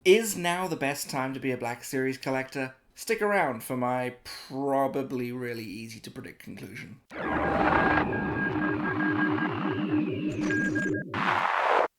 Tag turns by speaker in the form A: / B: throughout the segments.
A: Is now the best time to be a Black Series collector? Stick around for my probably really easy to predict conclusion.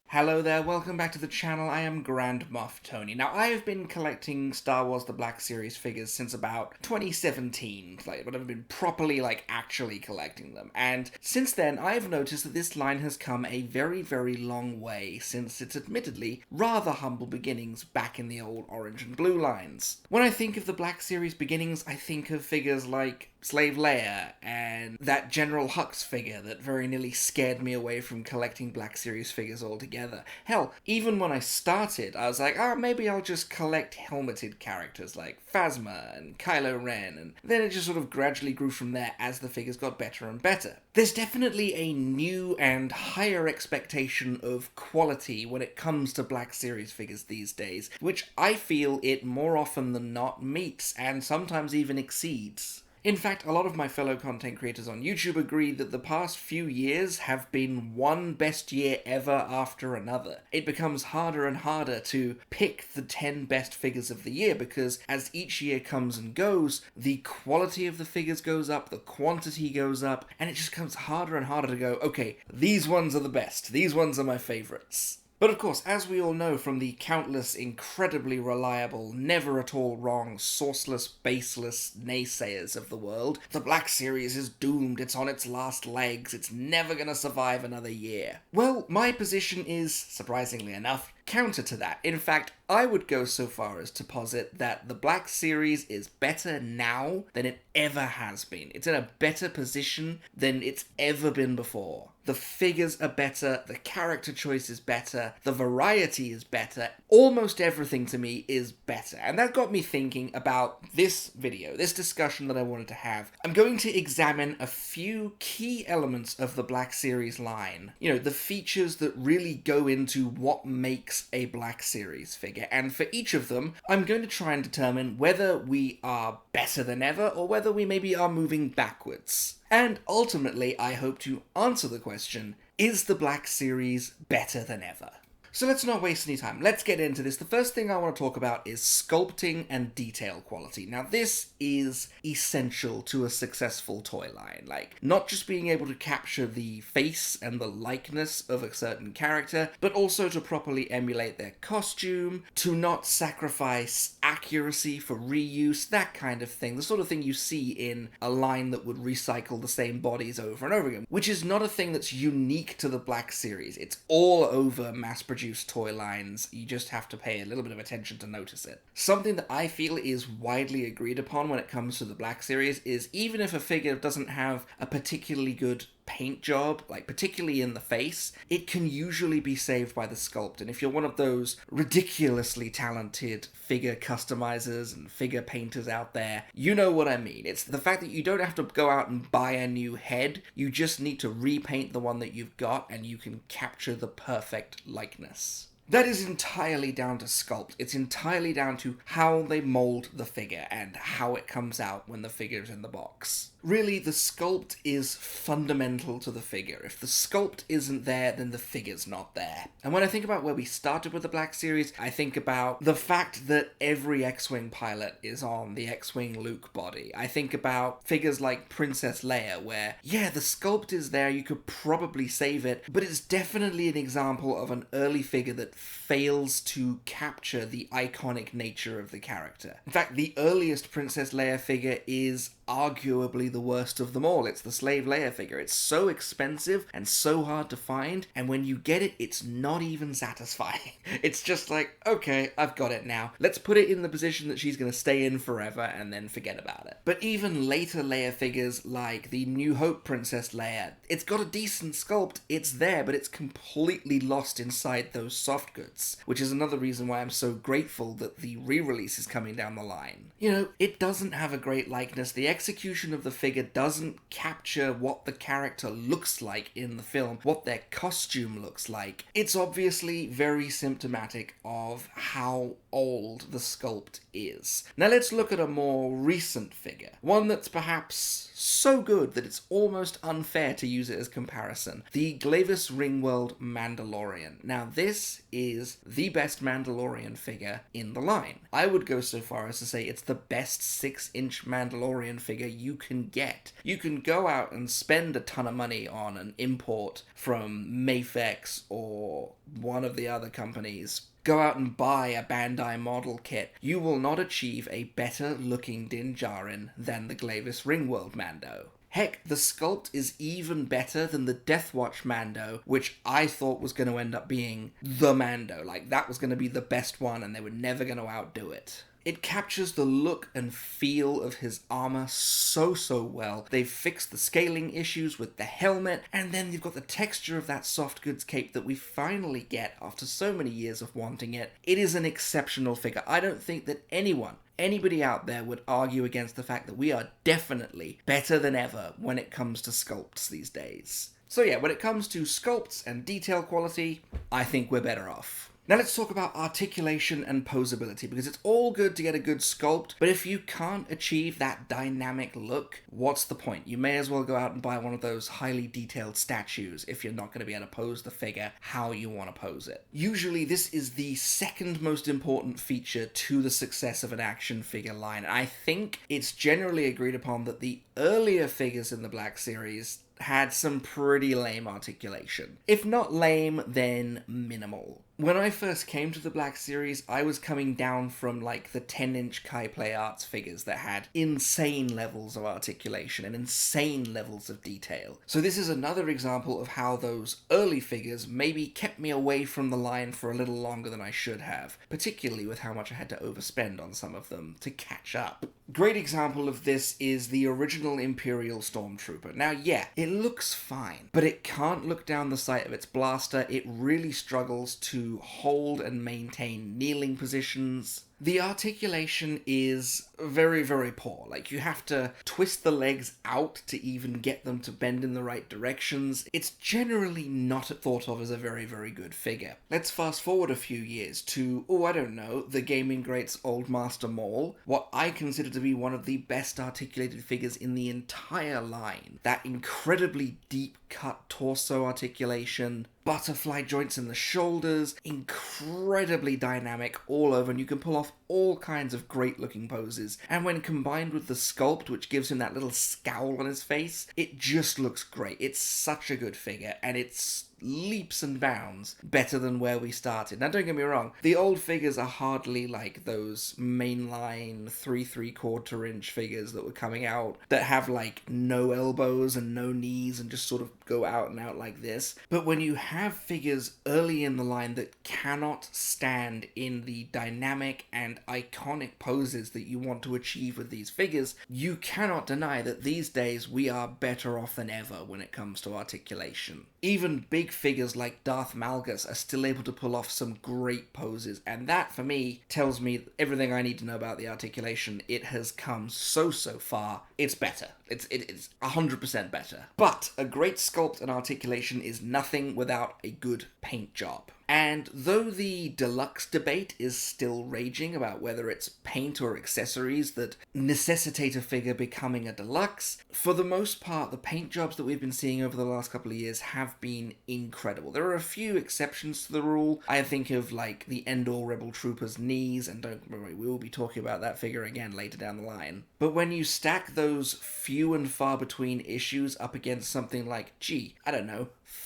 A: Hello there, welcome back to the channel. I am Grand Moff Tony. Now, I have been collecting Star Wars The Black Series figures since about 2017, but I've been properly, actually collecting them. And since then, I've noticed that this line has come a very, very long way since its admittedly rather humble beginnings back in the old orange and blue lines. When I think of the Black Series beginnings, I think of figures like Slave Leia and that General Hux figure that very nearly scared me away from collecting Black Series figures altogether. Hell, even when I started, I was like, maybe I'll just collect helmeted characters like Phasma and Kylo Ren, and then it just sort of gradually grew from there as the figures got better and better. There's definitely a new and higher expectation of quality when it comes to Black Series figures these days, which I feel it more often than not meets and sometimes even exceeds. In fact, a lot of my fellow content creators on YouTube agree that the past few years have been one best year ever after another. It becomes harder and harder to pick the 10 best figures of the year because as each year comes and goes, the quality of the figures goes up, the quantity goes up, and it just becomes harder and harder to go, okay, these ones are the best, these ones are my favorites. But of course, as we all know from the countless incredibly reliable, never at all wrong, sourceless, baseless naysayers of the world, the Black Series is doomed, it's on its last legs, it's never gonna survive another year. Well, my position is, surprisingly enough, counter to that. In fact, I would go so far as to posit that the Black Series is better now than it ever has been. It's in a better position than it's ever been before. The figures are better, the character choice is better, the variety is better, almost everything to me is better. And that got me thinking about this video, this discussion that I wanted to have. I'm going to examine a few key elements of the Black Series line. You know, the features that really go into what makes a Black Series figure. And for each of them, I'm going to try and determine whether we are better than ever or whether we maybe are moving backwards. And ultimately, I hope to answer the question, is the Black Series better than ever? So let's not waste any time. Let's get into this. The first thing I want to talk about is sculpting and detail quality. Now, this is essential to a successful toy line. Not just being able to capture the face and the likeness of a certain character, but also to properly emulate their costume, to not sacrifice accuracy for reuse, that kind of thing. The sort of thing you see in a line that would recycle the same bodies over and over again, which is not a thing that's unique to the Black Series. It's all over mass-produced toy lines. You just have to pay a little bit of attention to notice it. Something that I feel is widely agreed upon when it comes to the Black Series is even if a figure doesn't have a particularly good paint job, particularly in the face, it can usually be saved by the sculpt. And if you're one of those ridiculously talented figure customizers and figure painters out there, you know what I mean. It's the fact that you don't have to go out and buy a new head, you just need to repaint the one that you've got and you can capture the perfect likeness. That is entirely down to sculpt. It's entirely down to how they mold the figure and how it comes out when the figure's in the box. Really, the sculpt is fundamental to the figure. If the sculpt isn't there, then the figure's not there. And when I think about where we started with the Black Series, I think about the fact that every X-Wing pilot is on the X-Wing Luke body. I think about figures like Princess Leia, where, yeah, the sculpt is there, you could probably save it, but it's definitely an example of an early figure that fails to capture the iconic nature of the character. In fact, the earliest Princess Leia figure is arguably the worst of them all. It's the Slave Leia figure. It's so expensive and so hard to find, and when you get it, it's not even satisfying. It's just like, okay, I've got it now. Let's put it in the position that she's gonna stay in forever and then forget about it. But even later Leia figures, like the New Hope Princess Leia, it's got a decent sculpt, it's there, but it's completely lost inside those soft goods, which is another reason why I'm so grateful that the re-release is coming down the line. You know, it doesn't have a great likeness. The execution of the figure doesn't capture what the character looks like in the film, what their costume looks like. It's obviously very symptomatic of how old the sculpt is. Now let's look at a more recent figure, one that's perhaps so good that it's almost unfair to use it as comparison. The Glavis Ringworld Mandalorian. Now this is the best Mandalorian figure in the line. I would go so far as to say it's the best 6-inch Mandalorian figure you can get. You can go out and spend a ton of money on an import from Mafex or one of the other companies. Go out and buy a Bandai model kit. You will not achieve a better looking Din Djarin than the Glavis Ringworld Mando. Heck, the sculpt is even better than the Deathwatch Mando, which I thought was going to end up being the Mando. Like, that was going to be the best one and they were never going to outdo it. It captures the look and feel of his armor so well. They've fixed the scaling issues with the helmet, and then you've got the texture of that soft goods cape that we finally get after so many years of wanting it. It is an exceptional figure. I don't think that anybody out there would argue against the fact that we are definitely better than ever when it comes to sculpts these days. So yeah, when it comes to sculpts and detail quality, I think we're better off. Now let's talk about articulation and posability, because it's all good to get a good sculpt, but if you can't achieve that dynamic look, what's the point? You may as well go out and buy one of those highly detailed statues if you're not going to be able to pose the figure how you want to pose it. Usually this is the second most important feature to the success of an action figure line, and I think it's generally agreed upon that the earlier figures in the Black Series had some pretty lame articulation. If not lame, then minimal. When I first came to the Black Series, I was coming down from like the 10-inch Kai Play Arts figures that had insane levels of articulation and insane levels of detail. So this is another example of how those early figures maybe kept me away from the line for a little longer than I should have, particularly with how much I had to overspend on some of them to catch up. Great example of this is the original Imperial Stormtrooper. Now yeah, it looks fine, but it can't look down the sight of its blaster. It really struggles to hold and maintain kneeling positions. The articulation is very poor. Like, you have to twist the legs out to even get them to bend in the right directions. It's generally not thought of as a very good figure. Let's fast forward a few years to, I don't know, the gaming greats Old Master Maul, what I consider to be one of the best articulated figures in the entire line. That incredibly deep cut torso articulation, butterfly joints in the shoulders, incredibly dynamic all over, and you can pull off all kinds of great looking poses. And when combined with the sculpt, which gives him that little scowl on his face, it just looks great. It's such a good figure, and it's leaps and bounds better than where we started. Now don't get me wrong, the old figures are hardly like those mainline 3/3/4 inch figures that were coming out that have like no elbows and no knees and just sort of go out and out like this. But when you have figures early in the line that cannot stand in the dynamic and iconic poses that you want to achieve with these figures, you cannot deny that these days we are better off than ever when it comes to articulation. Even big figures like Darth Malgus are still able to pull off some great poses, and that for me tells me everything I need to know about the articulation. It has come so far. It's better. It's 100% better. But a great sculpt and articulation is nothing without a good paint job. And though the deluxe debate is still raging about whether it's paint or accessories that necessitate a figure becoming a deluxe, for the most part, the paint jobs that we've been seeing over the last couple of years have been incredible. There are a few exceptions to the rule. I think of like the Endor Rebel Trooper's knees, and don't worry, we will be talking about that figure again later down the line. But when you stack those few and far between issues up against something like,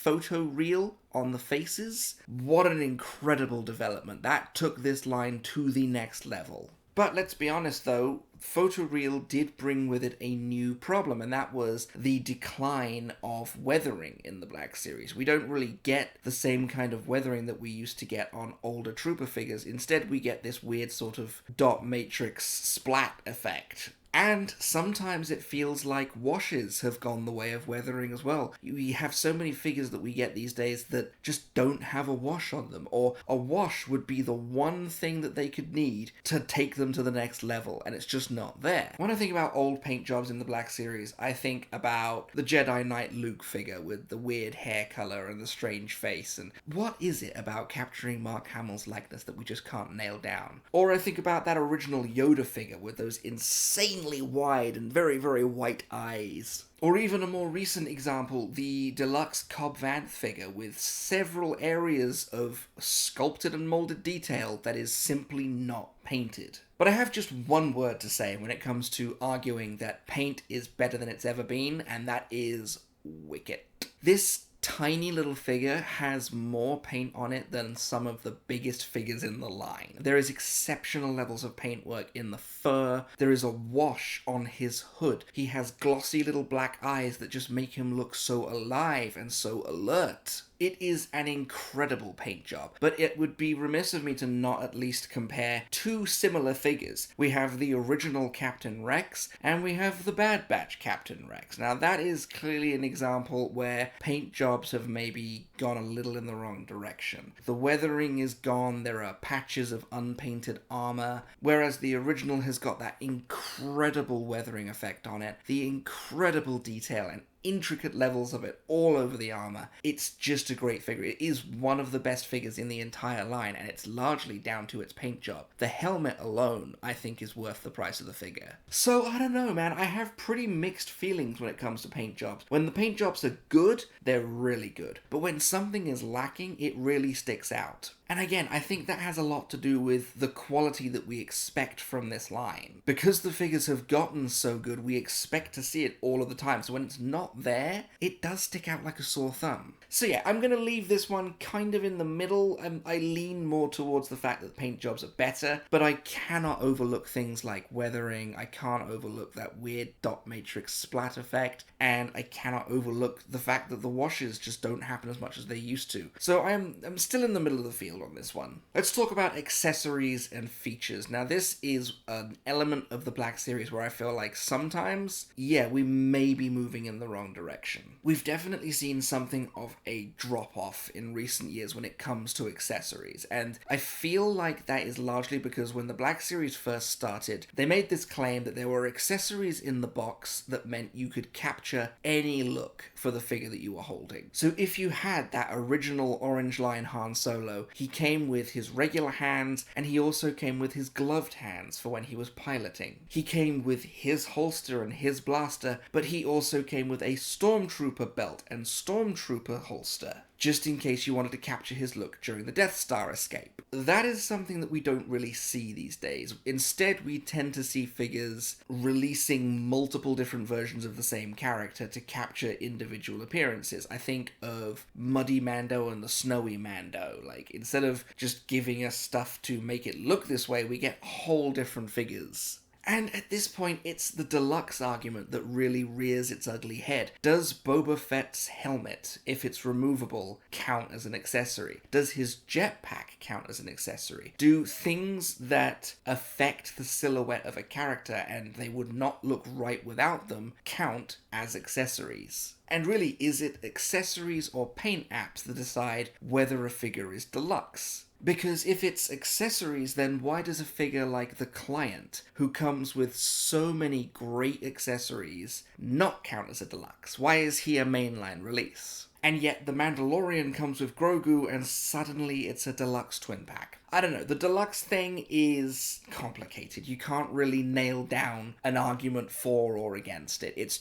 A: photoreal on the faces, what an incredible development. That took this line to the next level. But let's be honest though, photoreal did bring with it a new problem, and that was the decline of weathering in the Black Series. We don't really get the same kind of weathering that we used to get on older Trooper figures. Instead, we get this weird sort of dot matrix splat effect. And sometimes it feels like washes have gone the way of weathering as well. We have so many figures that we get these days that just don't have a wash on them, or a wash would be the one thing that they could need to take them to the next level, and it's just not there. When I think about old paint jobs in the Black Series, I think about the Jedi Knight Luke figure with the weird hair color and the strange face, and what is it about capturing Mark Hamill's likeness that we just can't nail down? Or I think about that original Yoda figure with those insanely wide and very white eyes. Or even a more recent example, the deluxe Cobb Vanth figure with several areas of sculpted and molded detail that is simply not painted. But I have just one word to say when it comes to arguing that paint is better than it's ever been, and that is wicked. This tiny little figure has more paint on it than some of the biggest figures in the line. There is exceptional levels of paintwork in the fur. There is a wash on his hood. He has glossy little black eyes that just make him look so alive and so alert. It is an incredible paint job, but it would be remiss of me to not at least compare two similar figures. We have the original Captain Rex, and we have the Bad Batch Captain Rex. Now that is clearly an example where paint jobs have maybe gone a little in the wrong direction. The weathering is gone, there are patches of unpainted armor, whereas the original has got that incredible weathering effect on it, the incredible detail and intricate levels of it all over the armor. It's just a great figure. It is one of the best figures in the entire line, and it's largely down to its paint job. The helmet alone, I think, is worth the price of the figure. So, I don't know, man. I have pretty mixed feelings when it comes to paint jobs. When the paint jobs are good, they're really good. But when something is lacking, it really sticks out. And again, I think that has a lot to do with the quality that we expect from this line. Because the figures have gotten so good, we expect to see it all of the time. So when it's not there, it does stick out like a sore thumb. So yeah, I'm going to leave this one kind of in the middle. I lean more towards the fact that paint jobs are better, but I cannot overlook things like weathering. I can't overlook that weird dot matrix splat effect, and I cannot overlook the fact that the washes just don't happen as much as they used to. So I'm still in the middle of the field on this one. Let's talk about accessories and features. Now this is an element of the Black Series where I feel like sometimes, yeah, we may be moving in the wrong direction. We've definitely seen something of a drop-off in recent years when it comes to accessories, and I feel like that is largely because when the Black Series first started, they made this claim that there were accessories in the box that meant you could capture any look for the figure that you were holding. So if you had that original Orange Line Han Solo, he came with his regular hands, and he also came with his gloved hands for when he was piloting. He came with his holster and his blaster, but he also came with a Stormtrooper belt and Stormtrooper holster, just in case you wanted to capture his look during the Death Star escape. That is something that we don't really see these days. Instead, we tend to see figures releasing multiple different versions of the same character to capture individual appearances. I think of Muddy Mando and the Snowy Mando. Like, instead of just giving us stuff to make it look this way, we get whole different figures. And at this point, it's the deluxe argument that really rears its ugly head. Does Boba Fett's helmet, if it's removable, count as an accessory? Does his jetpack count as an accessory? Do things that affect the silhouette of a character and they would not look right without them count as accessories? And really, is it accessories or paint apps that decide whether a figure is deluxe? Because if it's accessories, then why does a figure like the Client, who comes with so many great accessories, not count as a deluxe? Why is he a mainline release? And yet the Mandalorian comes with Grogu and suddenly it's a deluxe twin pack. I don't know, the deluxe thing is complicated. You can't really nail down an argument for or against it. It's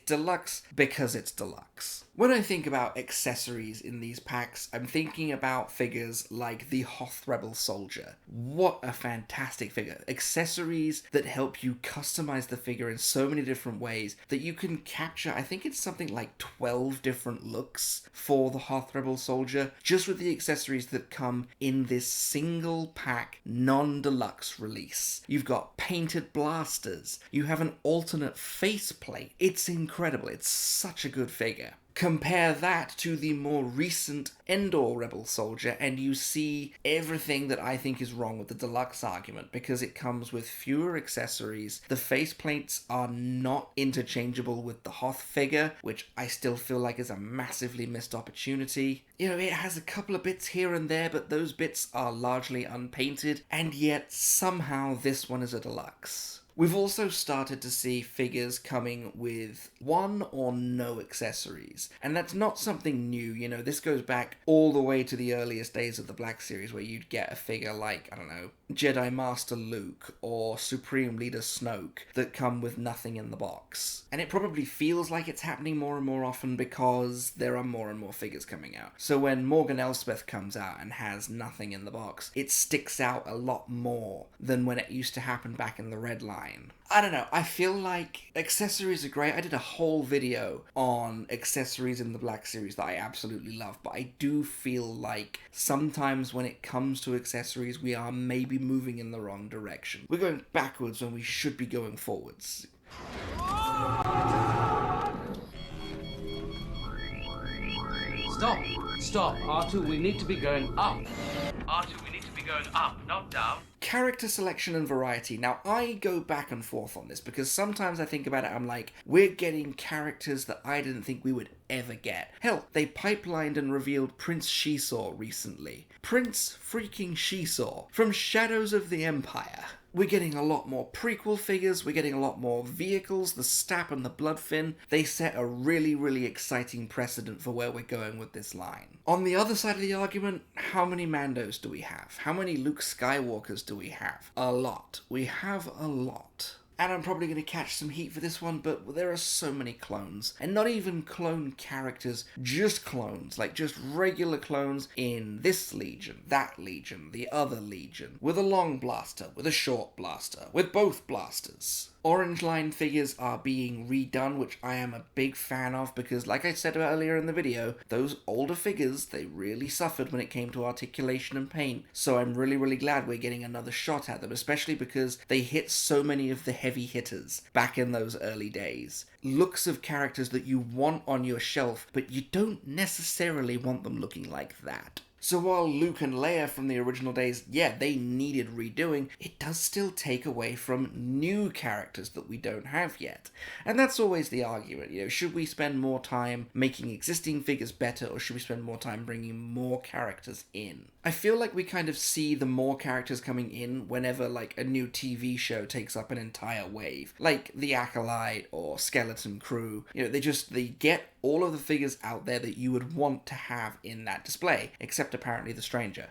A: deluxe because it's deluxe. When I think about accessories in these packs, I'm thinking about figures like the Hoth Rebel Soldier. What a fantastic figure. Accessories that help you customize the figure in so many different ways that you can capture, I think it's something like 12 different looks for the Hoth Rebel Soldier, just with the accessories that come in this single pack, non-deluxe release. You've got painted blasters. You have an alternate faceplate. It's incredible. It's such a good figure. Compare that to the more recent Endor Rebel Soldier, and you see everything that I think is wrong with the deluxe argument, because it comes with fewer accessories. The faceplates are not interchangeable with the Hoth figure, which I still feel like is a massively missed opportunity. You know, it has a couple of bits here and there, but those bits are largely unpainted, and yet somehow this one is a deluxe. We've also started to see figures coming with one or no accessories, and that's not something new. You know, this goes back all the way to the earliest days of the Black Series, where you'd get a figure like, I don't know, Jedi Master Luke or Supreme Leader Snoke that come with nothing in the box. And it probably feels like it's happening more and more often because there are more and more figures coming out. So when Morgan Elsbeth comes out and has nothing in the box, it sticks out a lot more than when it used to happen back in the Red Line. I don't know, I feel like accessories are great. I did a whole video on accessories in the Black Series that I absolutely love, but I do feel like sometimes when it comes to accessories, we are maybe moving in the wrong direction. We're going backwards when we should be going forwards.
B: Stop, R2, we need to be going up. R2, we need to be going up, not down.
A: Character selection and variety. Now, I go back and forth on this because sometimes I think about it, I'm like, we're getting characters that I didn't think we would ever get. Hell, they pipelined and revealed Prince Sheesaw recently. Prince freaking Sheesaw from Shadows of the Empire. We're getting a lot more prequel figures, we're getting a lot more vehicles, the Stap and the Bloodfin. They set a really, really exciting precedent for where we're going with this line. On the other side of the argument, how many Mandos do we have? How many Luke Skywalkers do we have? A lot. We have a lot. And I'm probably going to catch some heat for this one, but there are so many clones. And not even clone characters, just clones. Like, just regular clones in this Legion, that Legion, the other Legion. With a long blaster, with a short blaster, with both blasters. Orange Line figures are being redone, which I am a big fan of because, like I said earlier in the video, those older figures, they really suffered when it came to articulation and paint. So I'm really, really glad we're getting another shot at them, especially because they hit so many of the heavy hitters back in those early days. Looks of characters that you want on your shelf, but you don't necessarily want them looking like that. So while Luke and Leia from the original days, yeah, they needed redoing, it does still take away from new characters that we don't have yet. And that's always the argument, you know, should we spend more time making existing figures better, or should we spend more time bringing more characters in? I feel like we kind of see the more characters coming in whenever, like, a new TV show takes up an entire wave. Like The Acolyte or Skeleton Crew. You know, they get all of the figures out there that you would want to have in that display, except apparently the Stranger.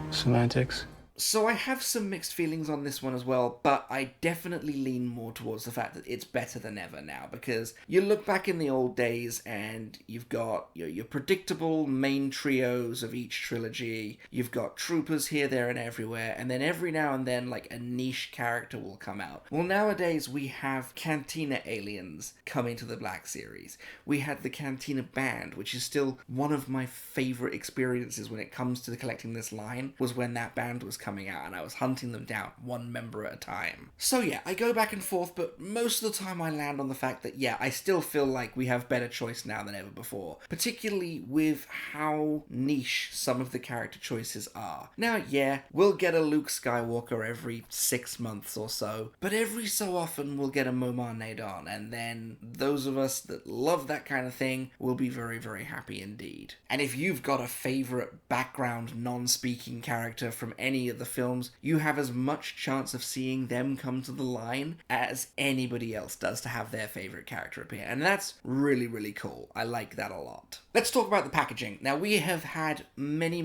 C: Semantics.
A: So I have some mixed feelings on this one as well, but I definitely lean more towards the fact that it's better than ever now, because you look back in the old days and you've got your predictable main trios of each trilogy, you've got troopers here, there, and everywhere, and then every now and then, like, a niche character will come out. Well, nowadays we have Cantina aliens coming to the Black Series. We had the Cantina band, which is still one of my favorite experiences when it comes to collecting this line, was when that band was coming out and I was hunting them down one member at a time. So yeah, I go back and forth, but most of the time I land on the fact that yeah, I still feel like we have better choice now than ever before, particularly with how niche some of the character choices are. Now yeah, we'll get a Luke Skywalker every 6 months or so, but every so often we'll get a Momar Nadon, and then those of us that love that kind of thing will be very, very happy indeed. And if you've got a favorite background non-speaking character from any of the films, you have as much chance of seeing them come to the line as anybody else does to have their favorite character appear, and that's really, really cool. I like that a lot. Let's talk about the packaging. Now, we have had many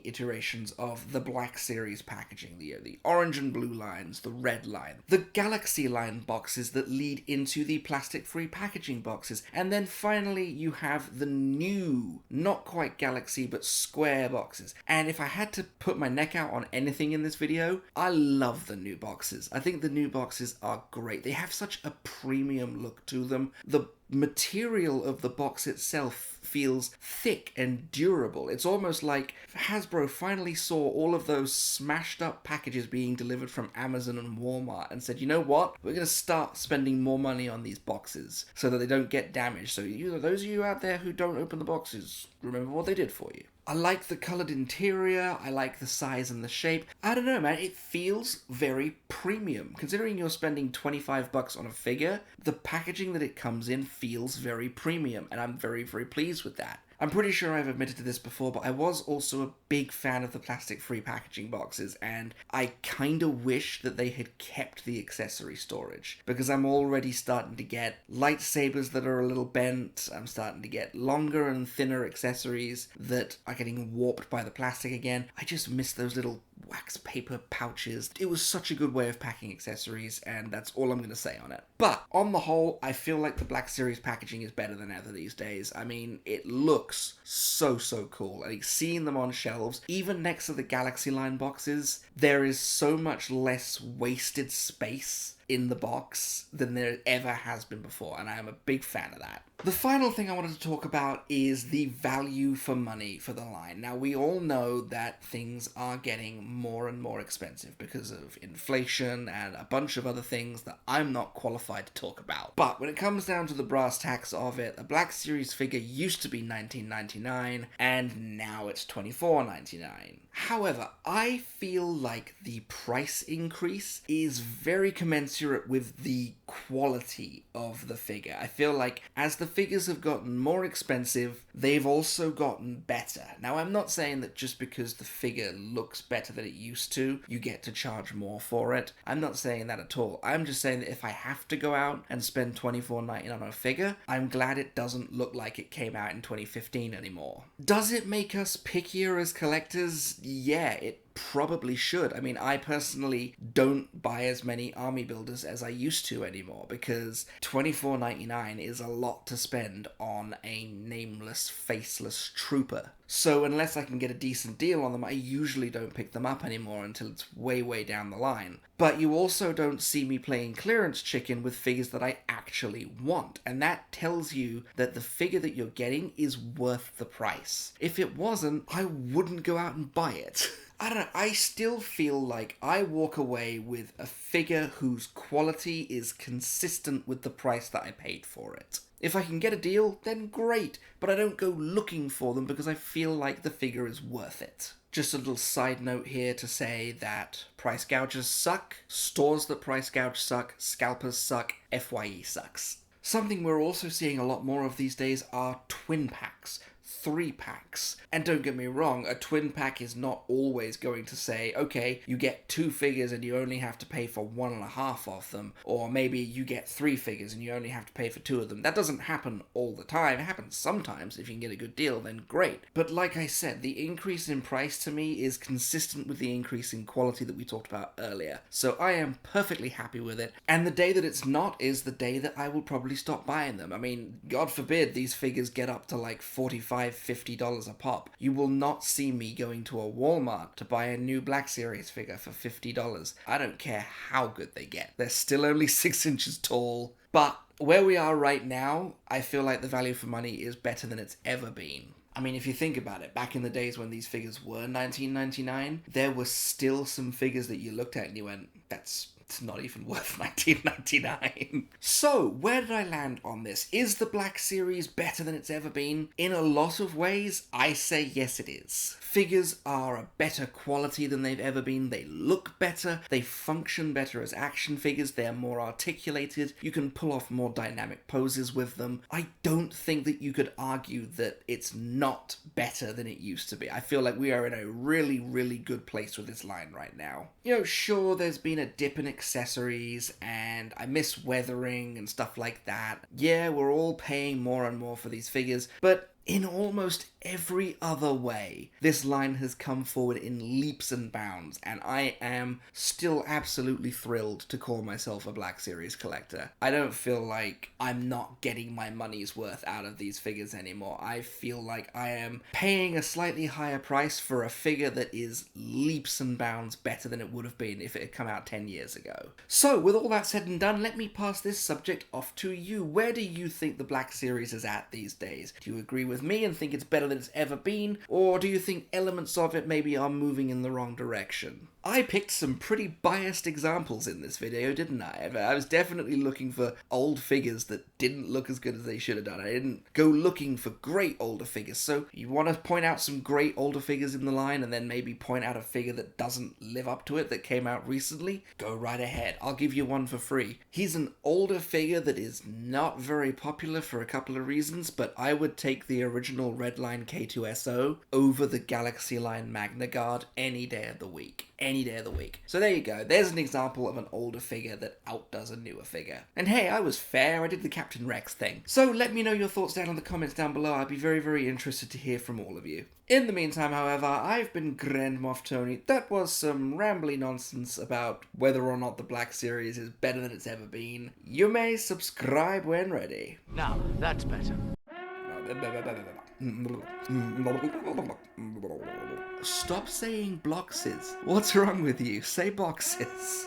A: iterations of the Black Series packaging, the orange and blue lines, the red line, the Galaxy line boxes that lead into the plastic-free packaging boxes, and then finally you have the new, not quite Galaxy, but square boxes. And if I had to put my neck out on anything in this video, I love the new boxes. I think the new boxes are great. They have such a premium look to them. The material of the box itself feels thick and durable. It's almost like Hasbro finally saw all of those smashed up packages being delivered from Amazon and Walmart and said, you know what, we're going to start spending more money on these boxes so that they don't get damaged. So those of you out there who don't open the boxes, remember what they did for you. I like the coloured interior, I like the size and the shape. I don't know, man, it feels very premium. Considering you're spending $25 on a figure, the packaging that it comes in feels very premium, and I'm very, very pleased with that. I'm pretty sure I've admitted to this before, but I was also a big fan of the plastic-free packaging boxes, and I kinda wish that they had kept the accessory storage, because I'm already starting to get lightsabers that are a little bent, I'm starting to get longer and thinner accessories that are getting warped by the plastic again. I just miss those little wax paper pouches. It was such a good way of packing accessories, and that's all I'm going to say on it. But on the whole, I feel like the Black Series packaging is better than ever these days. I mean, it looks so cool. Like, seeing them on shelves, even next to the Galaxy line boxes, there is so much less wasted space in the box than there ever has been before, and I am a big fan of that. The final thing I wanted to talk about is the value for money for the line. Now, we all know that things are getting more and more expensive because of inflation and a bunch of other things that I'm not qualified to talk about. But when it comes down to the brass tacks of it, a Black Series figure used to be $19.99, and now it's $24.99. However, I feel like the price increase is very commensurate with the quality of the figure. I feel like as the figures have gotten more expensive, they've also gotten better. Now, I'm not saying that just because the figure looks better than it used to, you get to charge more for it. I'm not saying that at all. I'm just saying that if I have to go out and spend $24.99 on a figure, I'm glad it doesn't look like it came out in 2015 anymore. Does it make us pickier as collectors? Yeah, it probably should. I mean, I personally don't buy as many army builders as I used to anymore, because $24.99 is a lot to spend on a nameless, faceless trooper. So unless I can get a decent deal on them, I usually don't pick them up anymore until it's way down the line. But you also don't see me playing clearance chicken with figures that I actually want, and that tells you that the figure that you're getting is worth the price. If it wasn't, I wouldn't go out and buy it. I don't know, I still feel like I walk away with a figure whose quality is consistent with the price that I paid for it. If I can get a deal, then great, but I don't go looking for them because I feel like the figure is worth it. Just a little side note here to say that price gougers suck, stores that price gouge suck, scalpers suck, FYE sucks. Something we're also seeing a lot more of these days are twin packs. 3-packs. And don't get me wrong, a twin pack is not always going to say, okay, you get 2 figures and you only have to pay for 1.5 of them, or maybe you get 3 figures and you only have to pay for 2 of them. That doesn't happen all the time. It happens sometimes. If you can get a good deal, then great. But like I said, the increase in price to me is consistent with the increase in quality that we talked about earlier. So I am perfectly happy with it. And the day that it's not is the day that I will probably stop buying them. I mean, God forbid these figures get up to like $45-50 a pop. You will not see me going to a Walmart to buy a new Black Series figure for $50. I don't care how good they get. They're still only 6 inches tall. But where we are right now, I feel like the value for money is better than it's ever been. I mean, if you think about it, back in the days when these figures were $19.99, there were still some figures that you looked at and you went, it's not even worth $19.99. So, where did I land on this? Is the Black Series better than it's ever been? In a lot of ways, I say yes it is. Figures are a better quality than they've ever been. They look better. They function better as action figures. They're more articulated. You can pull off more dynamic poses with them. I don't think that you could argue that it's not better than it used to be. I feel like we are in a really good place with this line right now. You know, sure, there's been a dip in accessories, and I miss weathering and stuff like that. Yeah, we're all paying more and more for these figures, but in almost every other way, this line has come forward in leaps and bounds, and I am still absolutely thrilled to call myself a Black Series collector. I don't feel like I'm not getting my money's worth out of these figures anymore. I feel like I am paying a slightly higher price for a figure that is leaps and bounds better than it would have been if it had come out 10 years ago. So, with all that said and done, let me pass this subject off to you. Where do you think the Black Series is at these days? Do you agree with me and think it's better than it's ever been, or do you think elements of it maybe are moving in the wrong direction? I picked some pretty biased examples in this video, didn't I? I was definitely looking for old figures that didn't look as good as they should have done. I didn't go looking for great older figures. So you want to point out some great older figures in the line and then maybe point out a figure that doesn't live up to it that came out recently? Go right ahead. I'll give you one for free. He's an older figure that is not very popular for a couple of reasons, but I would take the original Redline K2SO over the Galaxy Line Magna Guard any day of the week. Any day of the week. So there you go. There's an example of an older figure that outdoes a newer figure. And hey, I was fair. I did the Captain Rex thing. So let me know your thoughts down in the comments down below. I'd be very, very interested to hear from all of you. In the meantime, however, I've been Grand Moff Tony. That was some rambly nonsense about whether or not the Black Series is better than it's ever been. You may subscribe when ready.
B: Now, that's better.
A: Stop saying bloxes. What's wrong with you? Say boxes.